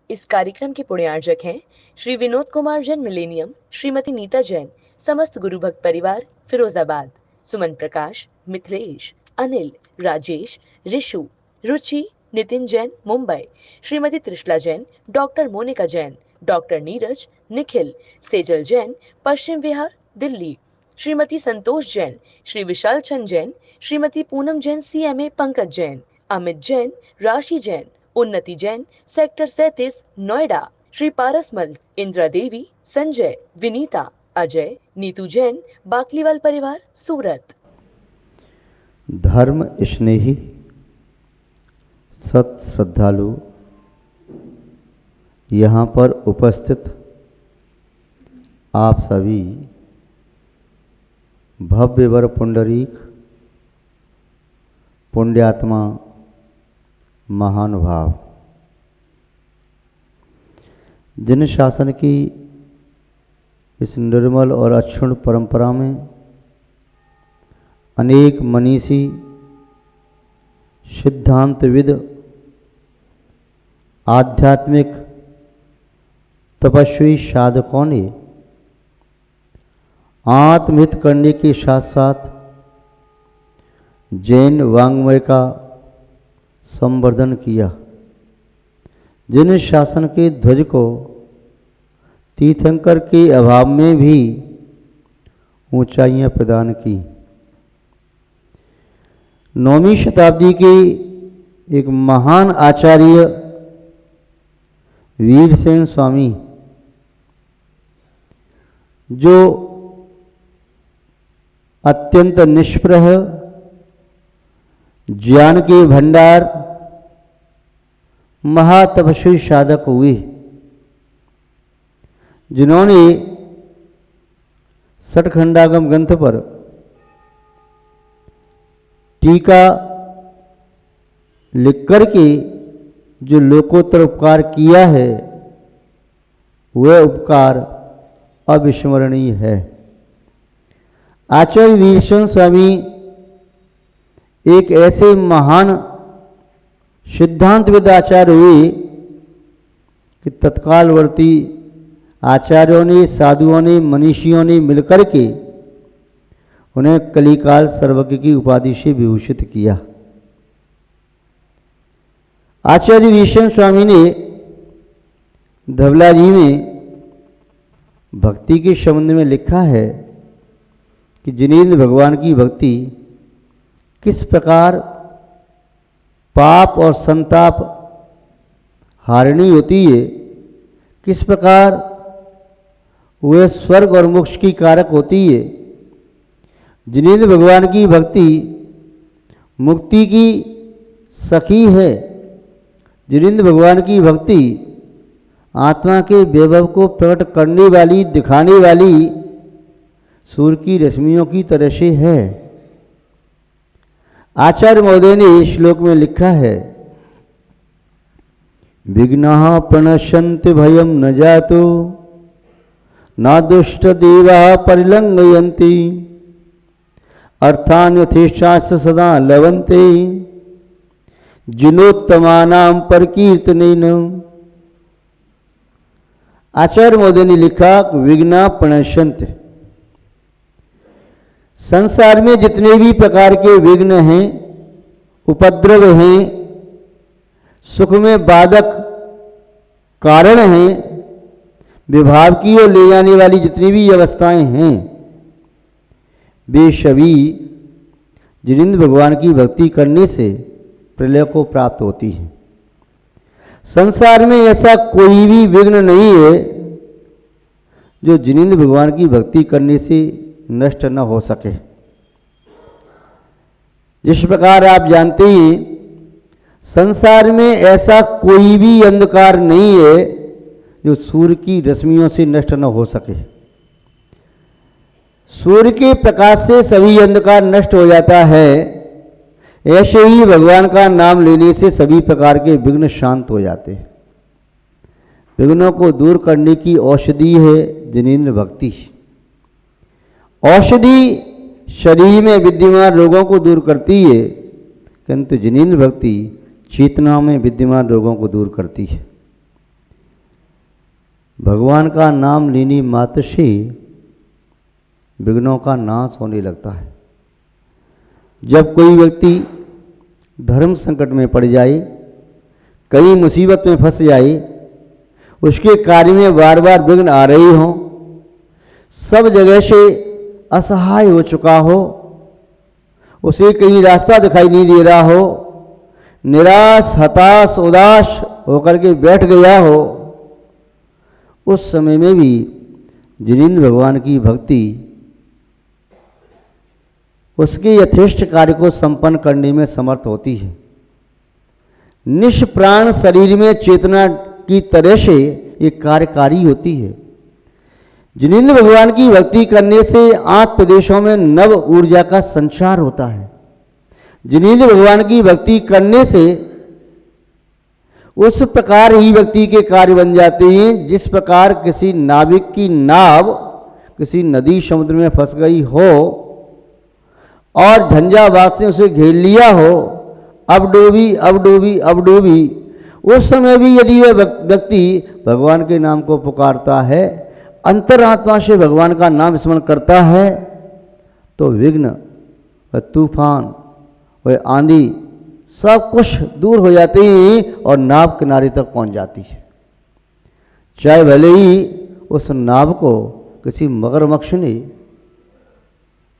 इस कार्यक्रम के पुण्यार्जक हैं श्री विनोद कुमार जैन मिलेनियम, श्रीमती नीता जैन, समस्त गुरु भक्त परिवार फिरोजाबाद, सुमन प्रकाश, मिथिलेश, अनिल, राजेश, ऋषु, रुचि, Nitin Jain Mumbai, Shrimati Trishala Jain, doctor Monika Jain, doctor Neeraj, Nikhil, Sejal Jain, Paschim Vihar, Delhi, Shrimati Santosh Jain, Shri Vishal Chand Jain, Shrimati Poonam Jain CMA, Pankaj Jain, Amit Jain, राशि जैन, उन्नति जैन, सेक्टर 37, नोएडा, श्री पारसमल, इंदिरा देवी, संजय, विनीता, अजय, नीतू जैन, बाकलीवाल परिवार, सूरत। धर्म स्नेही सत श्रद्धालु यहाँ पर उपस्थित आप सभी भव्यवर पुंडरीक पुण्यात्मा महानुभाव, जिन शासन की इस निर्मल और अक्षुण्ण परंपरा में अनेक मनीषी सिद्धांतविद आध्यात्मिक तपस्वी साधकों ने आत्महित करने के साथ साथ जैन वाङ्मय का संवर्धन किया, जिन शासन के ध्वज को तीर्थंकर के अभाव में भी ऊंचाइयां प्रदान की। 9वीं शताब्दी के एक महान आचार्य वीरसेन स्वामी, जो अत्यंत निष्प्रह ज्ञान के भंडार महातपस्वी साधक हुए, जिन्होंने सठखंडागम ग्रंथ पर टीका लिख करके जो लोकोत्तर उपकार किया है, वह उपकार अविस्मरणीय है। आचार्य वीरसेन स्वामी एक ऐसे महान सिद्धांतविद आचार्य हुए कि तत्कालवर्ती आचार्यों ने, साधुओं ने, मनीषियों ने मिलकर के उन्हें कलिकाल सर्वज्ञ की उपाधि से विभूषित किया। आचार्य वीरसेन स्वामी ने धवला जी में भक्ति के संबंध में लिखा है कि जिनेंद्र भगवान की भक्ति किस प्रकार पाप और संताप हारिणी होती है, किस प्रकार वह स्वर्ग और मोक्ष की कारक होती है। जिनेंद्र भगवान की भक्ति मुक्ति की सखी है। जिनेंद्र भगवान की भक्ति आत्मा के वैभव को प्रकट करने वाली, दिखाने वाली सूर्य की रश्मियों की तरह से है। आचार्य महोदय ने इस श्लोक में लिखा है, विघ्नाः प्रणश्यन्ति भयं न जातो न दुष्ट देवाः परिलंघयन्ति अर्थान् यथेष्टाश्च सदा लभन्ते जिनोत्तमानां परकीर्तनेन। आचार्य महोदय ने लिखा, विघ्ना प्रणश्यन्ति, संसार में जितने भी प्रकार के विघ्न हैं, उपद्रव हैं, सुख में बाधक कारण हैं, विभाव की ओर ले जाने वाली जितनी भी अवस्थाएं हैं, वे सभी जिनेंद्र भगवान की भक्ति करने से प्रलय को प्राप्त होती है। संसार में ऐसा कोई भी विघ्न नहीं है जो जिनेंद्र भगवान की भक्ति करने से नष्ट न हो सके। जिस प्रकार आप जानते हैं, संसार में ऐसा कोई भी अंधकार नहीं है जो सूर्य की रश्मियों से नष्ट न हो सके। सूर्य के प्रकाश से सभी अंधकार नष्ट हो जाता है, ऐसे ही भगवान का नाम लेने से सभी प्रकार के विघ्न शांत हो जाते हैं। विघ्नों को दूर करने की औषधि है जिनेंद्र भक्ति। औषधि शरीर में विद्यमान रोगों को दूर करती है, किंतु जिनेंद्र भक्ति चेतना में विद्यमान रोगों को दूर करती है। भगवान का नाम लेने मात्र से विघ्नों का नाश होने लगता है। जब कोई व्यक्ति धर्म संकट में पड़ जाए, कई मुसीबत में फंस जाए, उसके कार्य में बार बार विघ्न आ रही हों, सब जगह से असहाय हो चुका हो, उसे कहीं रास्ता दिखाई नहीं दे रहा हो, निराश हताश उदास होकर के बैठ गया हो, उस समय में भी जिनेंद्र भगवान की भक्ति उसके यथेष्ट कार्य को संपन्न करने में समर्थ होती है। निष्प्राण शरीर में चेतना की तरह से ये कार्यकारी होती है। जिनेंद्र भगवान की भक्ति करने से आठ प्रदेशों में नव ऊर्जा का संचार होता है। जिनेंद्र भगवान की भक्ति करने से उस प्रकार ही व्यक्ति के कार्य बन जाते हैं जिस प्रकार किसी नाविक की नाव किसी नदी समुद्र में फंस गई हो और झंझावात से उसे घेर लिया हो, अब डूबी अब डूबी अब डूबी, उस समय भी यदि वह व्यक्ति भगवान के नाम को पुकारता है, अंतरात्मा से भगवान का नाम स्मरण करता है, तो विघ्न वह तूफान वह आंधी सब कुछ दूर हो जाते हैं और नाव किनारे तक पहुंच जाती है। चाहे भले ही उस नाव को किसी मगरमच्छ ने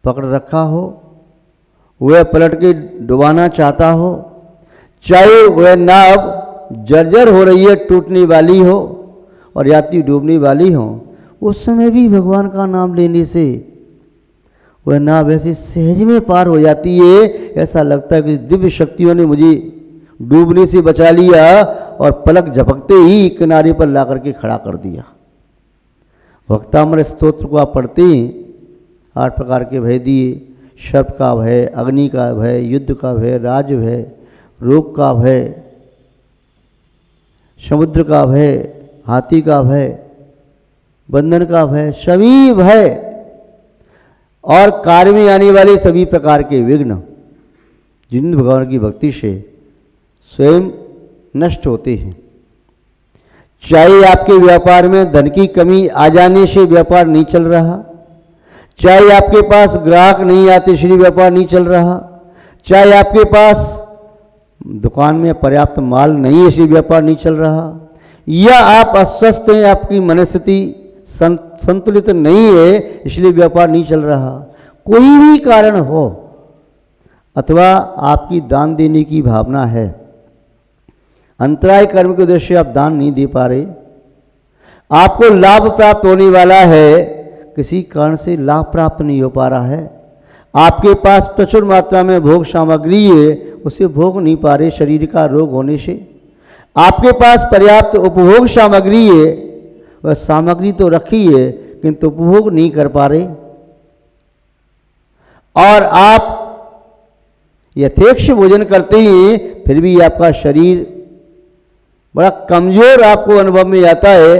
पकड़ रखा हो, वह पलट के डुबाना चाहता हो, चाहे वह नाव जर्जर हो रही है, टूटने वाली हो और यात्री डूबने वाली हो, उस समय भी भगवान का नाम लेने से वह नाव ऐसी सहज में पार हो जाती है। ऐसा लगता है कि दिव्य शक्तियों ने मुझे डूबने से बचा लिया और पलक झपकते ही किनारे पर ला करके खड़ा कर दिया। भक्तामृत स्तोत्र को आप पढ़ते हैं, 8 प्रकार के भय दिए, सर्प का भय, अग्नि का भय, युद्ध का भय, राज भय, रोग का भय, समुद्र का भय, हाथी का भय, बंधन का भय, सभी भय और कार्य में आने वाले सभी प्रकार के विघ्न जिन भगवान की भक्ति से स्वयं नष्ट होते हैं। चाहे आपके व्यापार में धन की कमी आ जाने से व्यापार नहीं चल रहा, चाहे आपके पास ग्राहक नहीं आते इसलिए व्यापार नहीं चल रहा, चाहे आपके पास दुकान में पर्याप्त माल नहीं है इसलिए व्यापार नहीं चल रहा, या आप अस्वस्थ हैं, आपकी मनस्थिति संतुलित नहीं है इसलिए व्यापार नहीं चल रहा, कोई भी कारण हो, अथवा आपकी दान देने की भावना है, अंतराय कर्म के उद्देश्य से आप दान नहीं दे पा रहे, आपको लाभ प्राप्त होने वाला है, किसी कारण से लाभ प्राप्त नहीं हो पा रहा है, आपके पास प्रचुर मात्रा में भोग सामग्री है, उसे भोग नहीं पा रहे शरीर का रोग होने से, आपके पास पर्याप्त उपभोग सामग्री है, वह सामग्री तो रखी है किंतु उपभोग नहीं कर पा रहे, और आप यथेक्ष भोजन करते हैं फिर भी आपका शरीर बड़ा कमजोर आपको अनुभव में आता है,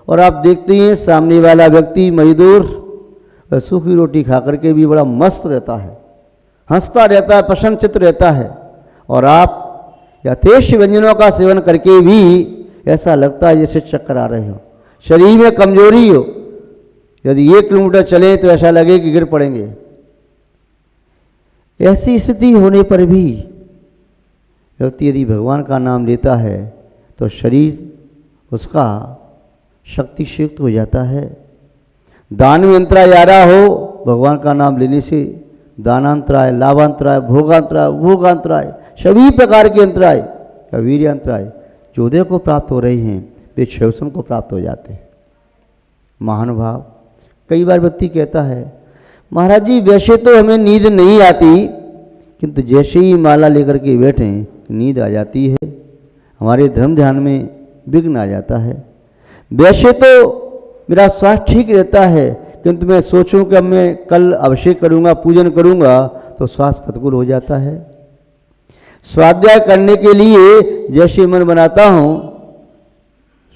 और आप देखते हैं सामने वाला व्यक्ति मजदूर सूखी रोटी खा करके भी बड़ा मस्त रहता है, हंसता रहता है, प्रसन्नचित्त रहता है, और आप यथेष्ट व्यंजनों का सेवन करके भी ऐसा लगता है जैसे चक्कर आ रहे हो, शरीर में कमजोरी हो, यदि 1 किलोमीटर चले तो ऐसा लगे कि गिर पड़ेंगे। ऐसी स्थिति होने पर भी व्यक्ति यदि भगवान का नाम लेता है तो शरीर उसका शक्ति से युक्त हो जाता है। दान में अंतराय आ रहा हो, भगवान का नाम लेने से दानांतराय, लाभांतराय, भोगांतराय, भोगांतराय, सभी प्रकार के अंतराय या वीर्यांतराय जो उदय को प्राप्त हो रहे हैं वे क्षयसम को प्राप्त हो जाते हैं। महानुभाव, कई बार व्यक्ति कहता है महाराज जी वैसे तो हमें नींद नहीं आती, किंतु जैसे ही माला लेकर के बैठे नींद आ जाती है, हमारे धर्म ध्यान में विघ्न आ जाता है। वैसे तो मेरा स्वास्थ्य ठीक रहता है, किंतु मैं सोचूं कि अब मैं कल अभिषेक करूंगा, पूजन करूंगा, तो स्वास्थ्य प्रतिकूल हो जाता है। स्वाध्याय करने के लिए जैसे मन बनाता हूं,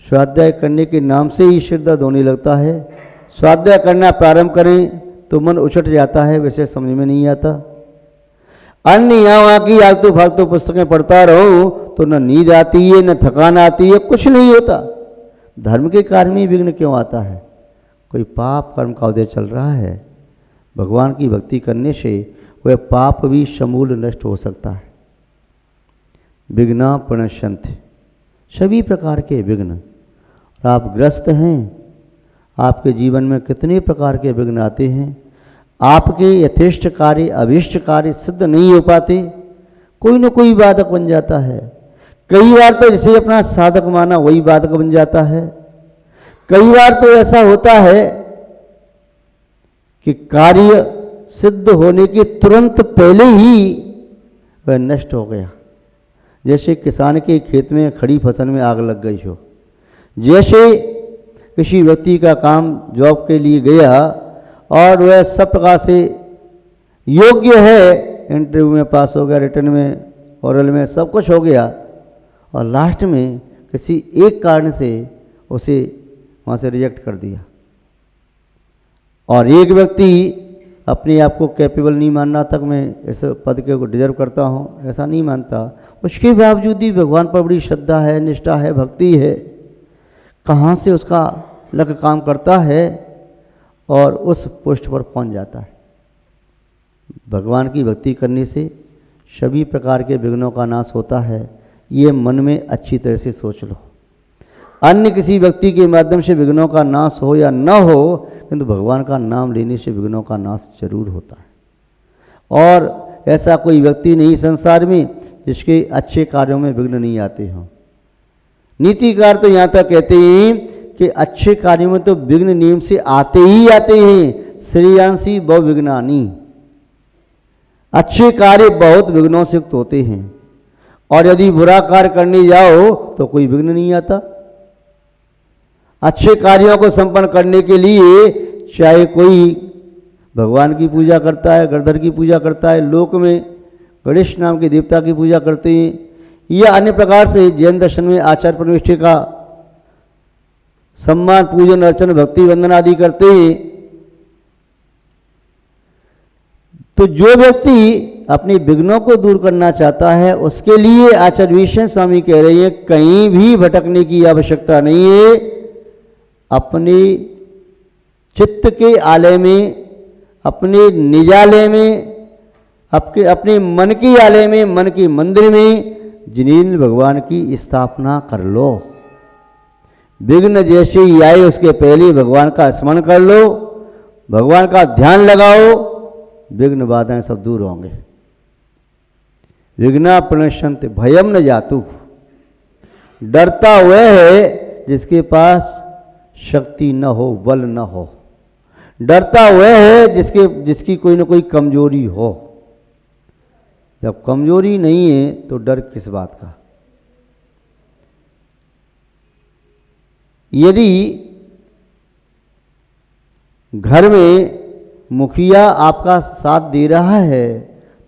स्वाध्याय करने के नाम से ही सिर दर्द होने लगता है। स्वाध्याय करना प्रारंभ करें तो मन उछट जाता है, वैसे समझ में नहीं आता। अन्य यहाँ वहाँ की आलतू फालतू पुस्तकें पढ़ता रहूं तो न नींद आती है, न थकान आती है, कुछ नहीं होता। धर्म के कार्य में विघ्न क्यों आता है? कोई पाप कर्म का उदय चल रहा है। भगवान की भक्ति करने से वह पाप भी समूल नष्ट हो सकता है। विघ्ना प्रणश्यन्ति, सभी प्रकार के विघ्न। आप ग्रस्त हैं, आपके जीवन में कितने प्रकार के विघ्न आते हैं। आपके यथेष्ट कार्य, अभीष्ट कार्य सिद्ध नहीं हो पाते, कोई न कोई बाधक बन जाता है। कई बार तो जिसे अपना साधक माना वही बाधक बन जाता है। कई बार तो ऐसा होता है कि कार्य सिद्ध होने के तुरंत पहले ही वह नष्ट हो गया। जैसे किसान के खेत में खड़ी फसल में आग लग गई हो, जैसे किसी व्यक्ति का काम जॉब के लिए गया और वह सब प्रकार से योग्य है, इंटरव्यू में पास हो गया, रिटर्न में, ओरल में सब कुछ हो गया, और लास्ट में किसी एक कारण से उसे वहाँ से रिजेक्ट कर दिया। और एक व्यक्ति अपने आप को कैपेबल नहीं मान रहा तक मैं इस पद के को डिजर्व करता हूँ, ऐसा नहीं मानता, उसके बावजूद भी भगवान पर बड़ी श्रद्धा है, निष्ठा है, भक्ति है, कहाँ से उसका लक काम करता है और उस पोस्ट पर पहुँच जाता है। भगवान की भक्ति करने से सभी प्रकार के विघ्नों का नाश होता है, ये मन में अच्छी तरह से सोच लो। अन्य किसी व्यक्ति के माध्यम से विघ्नों का नाश हो या न हो, किंतु भगवान का नाम लेने से विघ्नों का नाश जरूर होता है। और ऐसा कोई व्यक्ति नहीं संसार में जिसके अच्छे कार्यों में विघ्न नहीं आते हों। नीतिकार तो यहाँ तक कहते हैं कि अच्छे कार्यों में तो विघ्न नियम से आते ही आते हैं। श्रेयांसी बहु विघ्नानी, अच्छे कार्य बहुत विघ्नों से युक्त होते हैं, और यदि बुरा कार्य करने जाओ तो कोई विघ्न नहीं आता। अच्छे कार्यों को संपन्न करने के लिए चाहे कोई भगवान की पूजा करता है, गणधर की पूजा करता है, लोक में गणेश नाम के देवता की पूजा करते हैं, या अन्य प्रकार से जैन दर्शन में आचार परमेष्ठि का सम्मान, पूजन, अर्चन, भक्ति, वंदन आदि करते हैं, तो जो व्यक्ति अपने विघ्नों को दूर करना चाहता है उसके लिए आचार्य विश्वेश्वर स्वामी कह रहे हैं कहीं भी भटकने की आवश्यकता नहीं है। अपने चित्त के आलय में, अपने निजालय में, अपने मन के आलय में, मन के मंदिर में जिनेंद्र भगवान की स्थापना कर लो। विघ्न जैसे ही आए उसके पहले भगवान का स्मरण कर लो, भगवान का ध्यान लगाओ, विघ्न बाधाएं सब दूर होंगे। विघ्ना प्रणश्यन्ति भयम न जातु, डरता वह है जिसके पास शक्ति न हो, बल न हो। डरता वह है जिसकी कोई न कोई कमजोरी हो। जब कमजोरी नहीं है तो डर किस बात का। यदि घर में मुखिया आपका साथ दे रहा है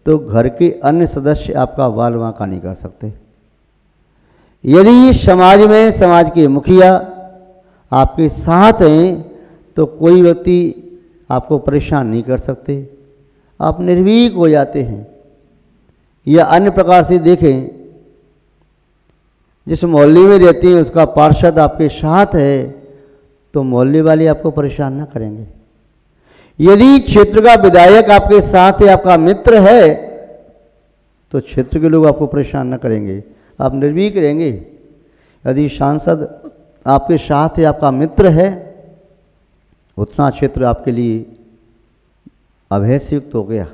तो घर के अन्य सदस्य आपका वाल वाँका नहीं कर सकते। यदि समाज में समाज के मुखिया आपके साथ हैं तो कोई व्यक्ति आपको परेशान नहीं कर सकते, आप निर्भीक हो जाते हैं। या अन्य प्रकार से देखें, जिस मोहल्ले में रहते हैं उसका पार्षद आपके साथ है तो मोहल्ले वाले आपको परेशान ना करेंगे। यदि क्षेत्र का विधायक आपके साथ है, आपका मित्र है, तो क्षेत्र के लोग आपको परेशान न करेंगे, आप निर्भीक रहेंगे। यदि सांसद आपके साथ है, आपका मित्र है, उतना क्षेत्र आपके लिए अभय से युक्त हो गया।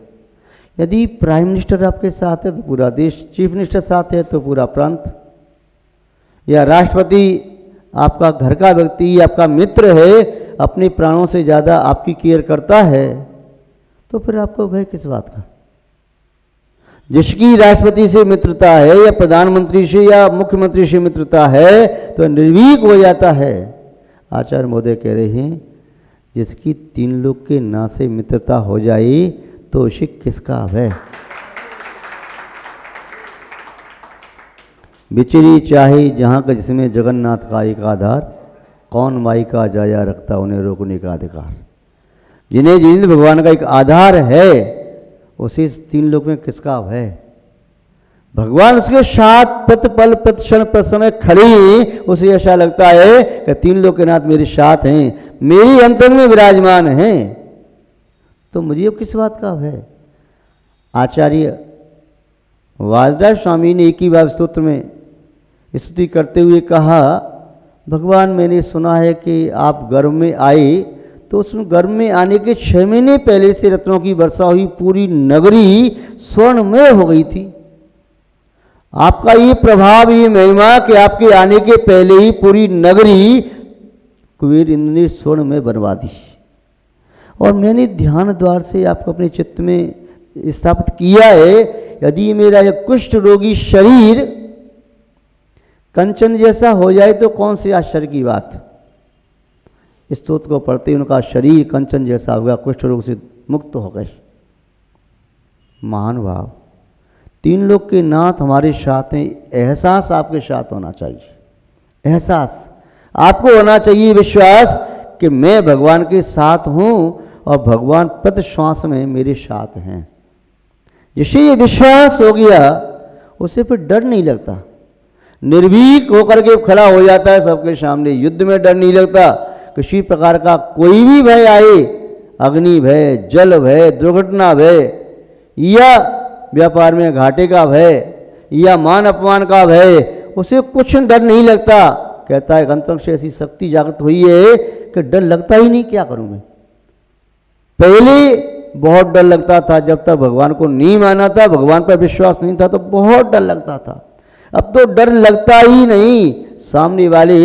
यदि प्राइम मिनिस्टर आपके साथ है तो पूरा देश, चीफ मिनिस्टर साथ है तो पूरा प्रांत, या राष्ट्रपति आपका घर का व्यक्ति, आपका मित्र है, अपने प्राणों से ज़्यादा आपकी केयर करता है, तो फिर आपको भय किस बात का। जिसकी राष्ट्रपति से मित्रता है या प्रधानमंत्री से या मुख्यमंत्री से मित्रता है तो निर्भीक हो जाता है। आचार्य महोदय कह रहे हैं जिसकी तीन लोग के ना से मित्रता हो जाए तो उसे किसका है। बिचरी चाहे जहाँ का जिसमें जगन्नाथ का एक आधार, कौन माई का जाया रखता उन्हें रोकने का अधिकार। जिन्हें जिनेंद्र भगवान का एक आधार है उसे तीन लोग में किसका है। भगवान उसके साथ प्रतिपल प्रतिक्षण प्रसन्न खड़ी, उसे ऐसा लगता है कि तीन लोग के नाथ मेरे साथ हैं, मेरी अंतर में विराजमान हैं, तो मुझे अब किस बात का है। आचार्य वाजराज स्वामी ने एक ही बार स्तोत्र में स्तुति करते हुए कहा, भगवान मैंने सुना है कि आप गर्भ में आए, तो उस गर्भ में आने के 6 महीने पहले से रत्नों की वर्षा हुई, पूरी नगरी स्वर्णमय हो गई थी। आपका ये प्रभाव, ये महिमा कि आपके आने के पहले ही पूरी नगरी कुबेर इंद्र ने स्वर्ण में बनवा दी, और मैंने ध्यान द्वार से आपको अपने चित्त में स्थापित किया है। यदि मेरा यह कुष्ठ रोगी शरीर कंचन जैसा हो जाए तो कौन सी आश्चर्य की बात। इस स्तोत्र को पढ़ते ही उनका शरीर कंचन जैसा हुआ, कुष्ठ रोग से मुक्त हो गए। महान भाव, तीन लोग के नाथ हमारे साथ हैं, एहसास आपके साथ होना चाहिए। एहसास आपको होना चाहिए, विश्वास कि मैं भगवान के साथ हूं और भगवान प्रति श्वास में मेरे साथ हैं। जिसे ये विश्वास हो गया उसे फिर डर नहीं लगता, निर्भीक होकर के खड़ा हो जाता है सबके सामने। युद्ध में डर नहीं लगता, किसी प्रकार का कोई भी भय आए, अग्नि भय, जल भय, दुर्घटना भय, या व्यापार में घाटे का भय, या मान अपमान का भय, उसे कुछ डर नहीं लगता। कहता है अंतरिक्ष से ऐसी शक्ति जागृत हुई है कि डर लगता ही नहीं। क्या करूं मैं, पहले बहुत डर लगता था, जब तक भगवान को नहीं माना था, भगवान पर विश्वास नहीं था, तो बहुत डर लगता था। अब तो डर लगता ही नहीं। सामने वाले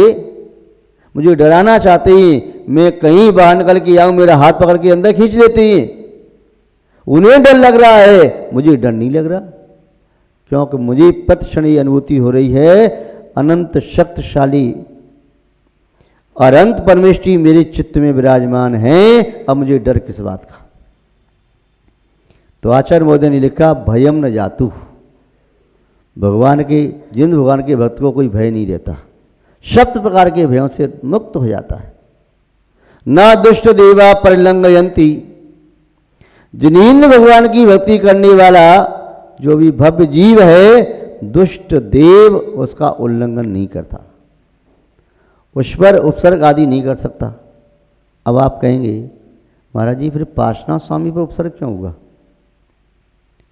मुझे डराना चाहते हैं, मैं कहीं बाहर निकल के आऊं, मेरा हाथ पकड़ के अंदर खींच लेते हैं। उन्हें डर लग रहा है, मुझे डर नहीं लग रहा, क्योंकि मुझे प्रतिक्षण ये अनुभूति हो रही है अनंत शक्तिशाली और अनंत परमेष्टि मेरे चित्त में विराजमान हैं। अब मुझे डर किस बात का। तो आचार्य महोदय ने लिखा, भयम न जातु। भगवान के, जिन भगवान के भक्त को कोई भय नहीं रहता, सप्त प्रकार के भयों से मुक्त हो जाता है। न दुष्ट देवा परिलंघयंती, जिनेन्द्र भगवान की भक्ति करने वाला जो भी भव्य जीव है, दुष्ट देव उसका उल्लंघन नहीं करता, उस पर उपसर्ग आदि नहीं कर सकता। अब आप कहेंगे महाराज जी फिर पार्श्वनाथ स्वामी पर उपसर्ग क्यों हुआ,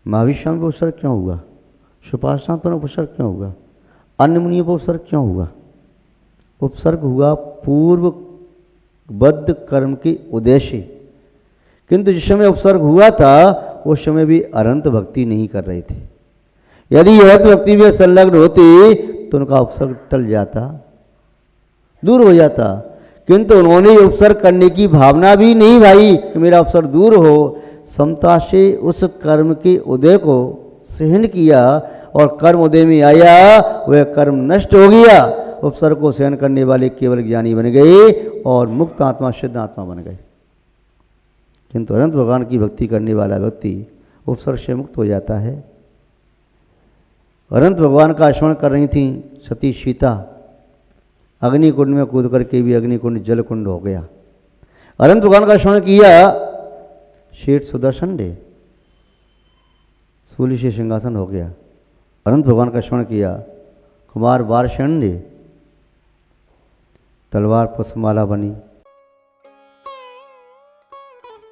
महावीर स्वामी पर उपसर्ग क्यों हुआ, सुपार्श्वनाथ पर उपसर्ग क्यों हुआ, अन्य मुनियों पर उपसर्ग क्यों हुआ। उपसर्ग हुआ पूर्वबद्ध कर्म के उद्देश्य, किंतु जिस समय उपसर्ग हुआ था उस समय भी अनंत भक्ति नहीं कर रहे थे। यदि अनंत भक्ति में संलग्न होते तो उनका उपसर्ग टल जाता, दूर हो जाता, किंतु उन्होंने उपसर्ग करने की भावना भी नहीं भाई कि मेरा उपसर्ग दूर हो। समता से उस कर्म के उदय को सहन किया और कर्म उदय में आया, वह कर्म नष्ट हो गया। उपसर्ग को सहन करने वाले केवल ज्ञानी बन गए और मुक्त आत्मा सिद्ध आत्मा बन गए। किंतु अनंत भगवान की भक्ति करने वाला व्यक्ति उपसर्ग से मुक्त हो जाता है। अनंत भगवान का स्मरण कर रही थी सती सीता, अग्निकुंड में कूद करके भी अग्निकुंड जल कुंड हो गया। अनंत भगवान का स्मरण किया, शेठ सुदर्शन दे, सूली से सिंहासन हो गया। अनंत भगवान का स्मरण किया, कुमार वारशण दे, तलवार पुष्पमाला बनी।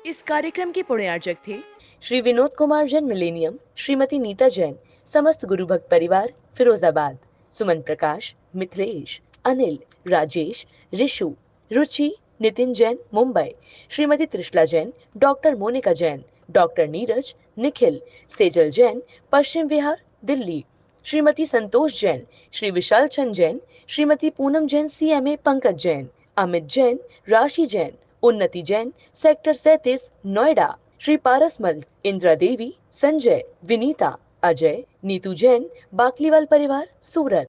इस कार्यक्रम के पुण्यार्चक थे श्री विनोद कुमार जैन मिलेनियम, श्रीमती नीता जैन, समस्त गुरु भक्त परिवार, फिरोजाबाद। सुमन प्रकाश, मिथिलेश, अनिल, राजेश, ऋषु, रुचि, Nitin Jain, Mumbai. Shrimati Trishala Jain, doctor Monika Jain, doctor Neeraj, Nikhil, Sejal Jain, Paschim Vihar, Delhi. Shrimati Santosh Jain, Shri Vishal Chand Jain, Shrimati Poonam Jain, CMA Pankaj Jain, Amit Jain, राशि जैन, उन्नति जैन, सेक्टर 37, नोएडा। श्री पारसमल, इंदिरा देवी, संजय, विनीता, अजय, नीतू जैन, बाकलीवाल परिवार, सूरत।